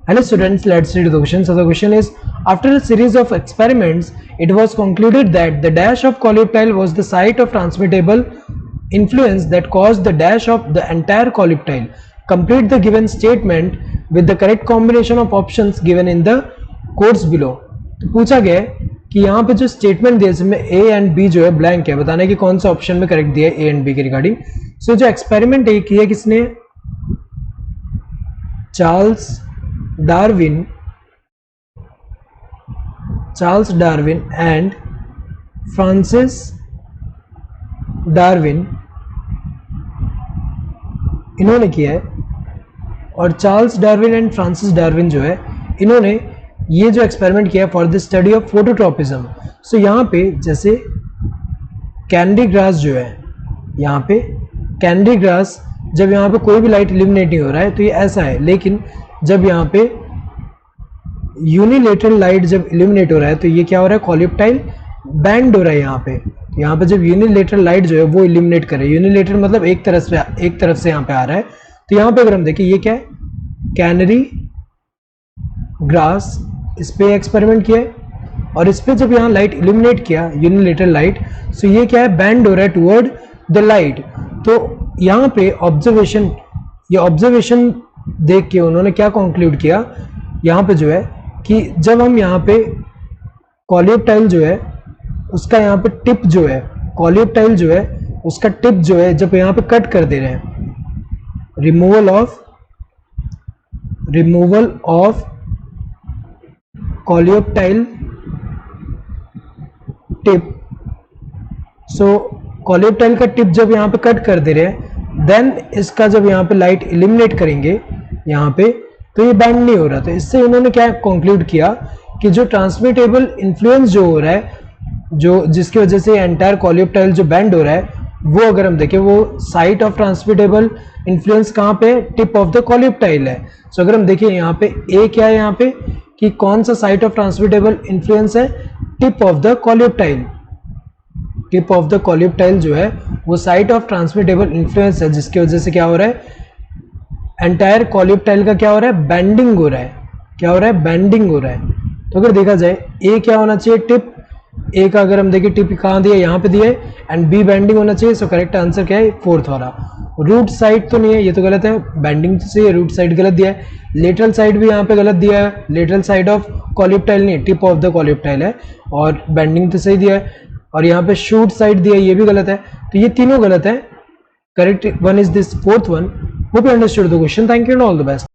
Hello students, let's read the question. So the question is, after a series of experiments, it was concluded that the dash of colloidal was the site of transmittable influence that caused the dash of the entire colloidal. Complete the given statement with the correct combination of options given in the quotes below. तो पूछा गया कि यहाँ पे जो statement दिया जिसमें ए and B जो है ब्लैंक है, बताना कि कौन सा ऑप्शन में करेक्ट दिया है ए एंड बी के रिगार्डिंग. सो जो एक्सपेरिमेंट है किया किसने, Charles Darwin and Francis Darwin इन्होंने किया है. और Charles Darwin and Francis Darwin जो है इन्होंने ये जो एक्सपेरिमेंट किया है for the study of phototropism. So यहाँ पे जैसे कैंडी ग्रास जो है, यहाँ पे कैंडी ग्रास जब यहाँ पे कोई भी लाइट इल्यूमिनेट नहीं हो रहा है तो ये ऐसा है, लेकिन जब यहाँ पे यूनिलेटरल लाइट जब इल्यूमिनेट हो रहा है तो ये क्या हो रहा है, कॉलिप्टाइल बैंड हो रहा है. यहाँ पे जब यूनिलेटरल लाइट जो है वो इल्यूमिनेट कर रहा है, यूनिलेटर मतलब एक तरफ से यहाँ पे आ रहा है. तो यहाँ पे अगर हम देखें ये क्या है, कैनरी ग्रास, इस पे एक्सपेरिमेंट किया है और इस पे जब यहाँ लाइट इल्यूमिनेट किया यूनिलेटरल लाइट, सो ये क्या है, बैंड हो रहा है टुवर्ड द लाइट. तो यहाँ पे ऑब्जर्वेशन देख के उन्होंने क्या कंक्लूड किया यहाँ पे जो है कि जब हम यहाँ पे कॉलियोप्टाइल जो है उसका यहाँ पे टिप जो है, कॉलियोप्टाइल जो है उसका टिप जो है जब यहाँ पे कट कर दे रहे हैं, removal of coleoptile tip. So coleoptile का टिप जब यहाँ पे कट कर दे रहे हैं, देन इसका जब यहाँ पे लाइट इल्यूमिनेट करेंगे यहाँ पे तो ये बैंड नहीं हो रहा. तो इससे इन्होंने क्या कंक्लूड किया कि जो ट्रांसमिटेबल इन्फ्लुएंस जो हो रहा है, जो जिसकी वजह से एंटायर कॉलियोप्टाइल जो बैंड हो रहा है, वो अगर हम देखें वो साइट ऑफ ट्रांसमिटेबल इन्फ्लुएंस कहाँ पे, टिप ऑफ द कॉलियोप्टाइल है. सो अगर हम देखें यहाँ पे ए क्या है, यहाँ पे कि कौन सा साइट ऑफ ट्रांसमिटेबल इन्फ्लुएंस है, tip of the coleoptile. Tip of the coleoptile जो है वो साइट ऑफ ट्रांसमिटेबल इन्फ्लुएंस है, जिसकी वजह से क्या हो रहा है, एंटायर कॉलियोप्टाइल का क्या हो रहा है, बैंडिंग हो रहा है. क्या हो रहा है, बैंडिंग हो रहा है. तो अगर देखा जाए ए क्या होना चाहिए, टिप. ए का अगर हम देखें टिप कहाँ दिया, यहाँ पे दिया है, एंड बी बैंडिंग होना चाहिए. सो करेक्ट आंसर क्या है, फोर्थ वाला. रूट साइड तो नहीं है, ये तो गलत है, बैंडिंग से है, रूट साइड गलत दिया है. लेटरल साइड भी यहाँ पे गलत दिया है, लेटरल साइड ऑफ कॉलियोप्टाइल नहीं, टिप ऑफ द कॉलियोप्टाइल है. और बैंडिंग तो सही दिया है. और यहाँ पे शूट साइड दिया है, ये भी गलत है. तो ये तीनों गलत है. Correct one is this fourth one. Hope you understood the question. Thank you and all the best.